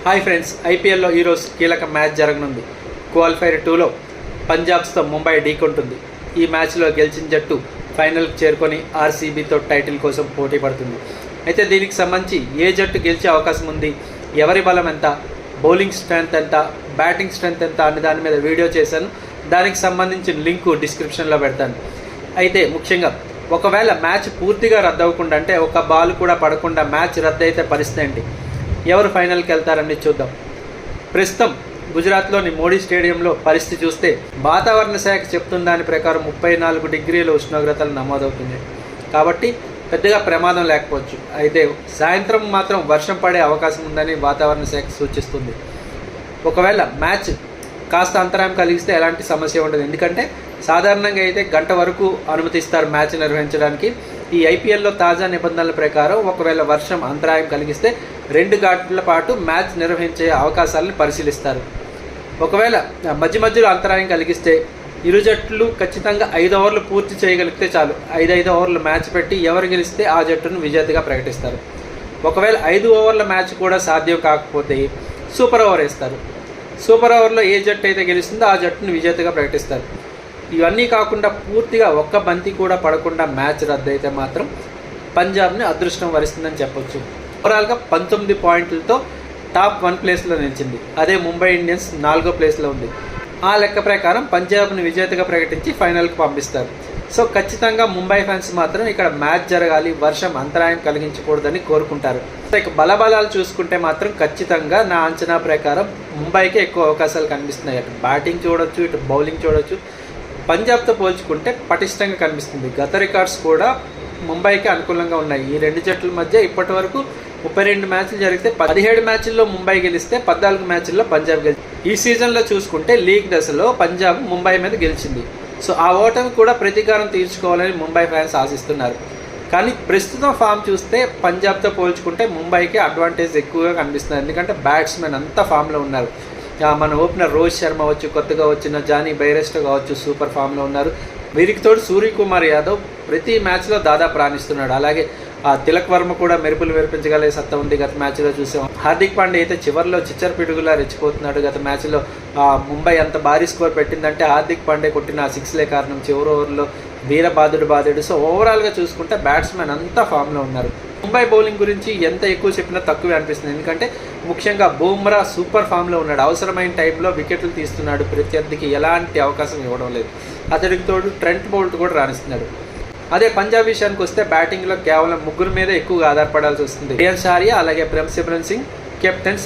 Hi friends, ఐపీఎల్లో ఈరోజు కీలక మ్యాచ్ జరగనుంది. క్వాలిఫైర్ 2లో పంజాబ్స్తో ముంబై ఢీకొంటుంది. ఈ మ్యాచ్లో గెలిచిన జట్టు ఫైనల్కి చేరుకొని ఆర్సీబీతో టైటిల్ కోసం పోటీ పడుతుంది. అయితే దీనికి సంబంధించి ఏ జట్టు గెలిచే అవకాశం ఉంది, ఎవరి బలం ఎంత, బౌలింగ్ స్ట్రెంత్ ఎంత, బ్యాటింగ్ స్ట్రెంత్ ఎంత అనే దాని మీద వీడియో చేశాను. దానికి సంబంధించిన లింకు డిస్క్రిప్షన్లో పెడతాను. అయితే ముఖ్యంగా ఒకవేళ మ్యాచ్ పూర్తిగా రద్దు అవ్వకుండా, అంటే ఒక బాల్ కూడా పడకుండా మ్యాచ్ రద్దు అయితే పరిస్థితి ఏంటి, ఎవరు ఫైనల్కి వెళ్తారని చూద్దాం. ప్రస్తుతం గుజరాత్లోని మోడీ స్టేడియంలో పరిస్థితి చూస్తే వాతావరణ శాఖ చెప్తున్న దాని ప్రకారం 34 డిగ్రీల ఉష్ణోగ్రతలు నమోదవుతున్నాయి. కాబట్టి పెద్దగా ప్రమాదం లేకపోవచ్చు. అయితే సాయంత్రం మాత్రం వర్షం పడే అవకాశం ఉందని వాతావరణ శాఖ సూచిస్తుంది. ఒకవేళ మ్యాచ్ కాస్త అంతరాయం కలిగిస్తే ఎలాంటి సమస్య ఉండదు. ఎందుకంటే సాధారణంగా అయితే గంట వరకు అనుమతిస్తారు మ్యాచ్ నిర్వహించడానికి. ఈ ఐపీఎల్లో తాజా నిబంధనల ప్రకారం ఒకవేళ వర్షం అంతరాయం కలిగిస్తే 2 గంటల పాటు మ్యాచ్ నిర్వహించే అవకాశాలను పరిశీలిస్తారు. ఒకవేళ మధ్యలో అంతరాయం కలిగిస్తే ఇరు జట్లు ఖచ్చితంగా 5 ఓవర్లు పూర్తి చేయగలిగితే చాలు. 5 ఓవర్ల మ్యాచ్ పెట్టి ఎవరు గెలిస్తే ఆ జట్టును విజేతగా ప్రకటిస్తారు. ఒకవేళ 5 ఓవర్ల మ్యాచ్ కూడా సాధ్యం కాకపోతే సూపర్ ఓవర్ వేస్తారు. సూపర్ ఓవర్లో ఏ జట్టు అయితే గెలుస్తుందో ఆ జట్టును విజేతగా ప్రకటిస్తారు. ఇవన్నీ కాకుండా పూర్తిగా ఒక్క బంతి కూడా పడకుండా మ్యాచ్ రద్దు అయితే మాత్రం పంజాబ్ని అదృష్టం వరిస్తుందని చెప్పొచ్చు. ఓవరాల్గా 19 పాయింట్లతో టాప్ 1 ప్లేస్లో నిలిచింది. అదే ముంబై ఇండియన్స్ 4వ ప్లేస్లో ఉంది. ఆ లెక్క ప్రకారం పంజాబ్ని విజేతగా ప్రకటించి ఫైనల్కి పంపిస్తారు. సో ఖచ్చితంగా ముంబై ఫ్యాన్స్ మాత్రం ఇక్కడ మ్యాచ్ జరగాలి, వర్షం అంతరాయం కలిగించకూడదని కోరుకుంటారు. ఇక బలబలాలు చూసుకుంటే మాత్రం ఖచ్చితంగా నా అంచనా ప్రకారం ముంబైకి ఎక్కువ అవకాశాలు కనిపిస్తున్నాయి. అటు బ్యాటింగ్ చూడొచ్చు, ఇటు బౌలింగ్ చూడొచ్చు. పంజాబ్తో పోల్చుకుంటే పటిష్టంగా కనిపిస్తుంది. గత రికార్డ్స్ కూడా ముంబైకి అనుకూలంగా ఉన్నాయి. ఈ 2 జట్ల మధ్య ఇప్పటి వరకు 32 మ్యాచ్లు జరిగితే 17 మ్యాచ్ల్లో ముంబై గెలిస్తే 14 మ్యాచ్ల్లో పంజాబ్ గెలిచింది. ఈ సీజన్లో చూసుకుంటే లీగ్ దశలో పంజాబ్ ముంబై మీద గెలిచింది. సో ఆ ఓటమి కూడా ప్రతీకారం తీర్చుకోవాలని ముంబై ఫ్యాన్స్ ఆశిస్తున్నారు. కానీ ప్రస్తుతం ఫామ్ చూస్తే పంజాబ్తో పోల్చుకుంటే ముంబైకి అడ్వాంటేజ్ ఎక్కువగా కనిపిస్తుంది. ఎందుకంటే బ్యాట్స్మెన్ అంతా ఫామ్లో ఉన్నారు. మన ఓపెనర్ రోహిత్ శర్మ అవచ్చు, కొత్తగా వచ్చిన జానీ బైరెస్టో కావచ్చు, సూపర్ ఫామ్లో ఉన్నారు. వీరికి తోడు సూర్యకుమార్ యాదవ్ ప్రతి మ్యాచ్లో దాదాపు రాణిస్తున్నాడు. అలాగే తిలక్ వర్మ కూడా మెరుపులు మెరిపించగలిగే సత్తా ఉంది. గత మ్యాచ్లో చూసాం. హార్దిక్ పాండే అయితే చివరిలో చిచ్చర పిడుగులా రెచ్చిపోతున్నాడు. గత మ్యాచ్లో ముంబై అంత భారీ స్కోర్ పెట్టిందంటే హార్దిక్ పాండే కొట్టిన 6లే కారణం. చివరి ఓవర్లో బాధుడు. సో ఓవరాల్గా చూసుకుంటే బ్యాట్స్మెన్ అంతా ఫామ్లో ఉన్నారు. ముంబై బౌలింగ్ గురించి ఎంత ఎక్కువ చెప్పినా తక్కువే అనిపిస్తుంది. ఎందుకంటే ముఖ్యంగా బూమ్రా సూపర్ ఫామ్లో ఉన్నాడు. అవసరమైన టైంలో వికెట్లు తీస్తున్నాడు. ప్రత్యర్థికి ఎలాంటి అవకాశం ఇవ్వడం లేదు. అతడికి తోడు ట్రెంట్ బౌల్ట్ కూడా రాణిస్తున్నాడు. అదే పంజాబ్ విషయానికి వస్తే బ్యాటింగ్లో కేవలం 3 మీద ఎక్కువగా ఆధారపడాల్సి వస్తుంది. రియాన్ షారియా, అలాగే ప్రేమ్ సిమ్రన్ సింగ్, కెప్టెన్స్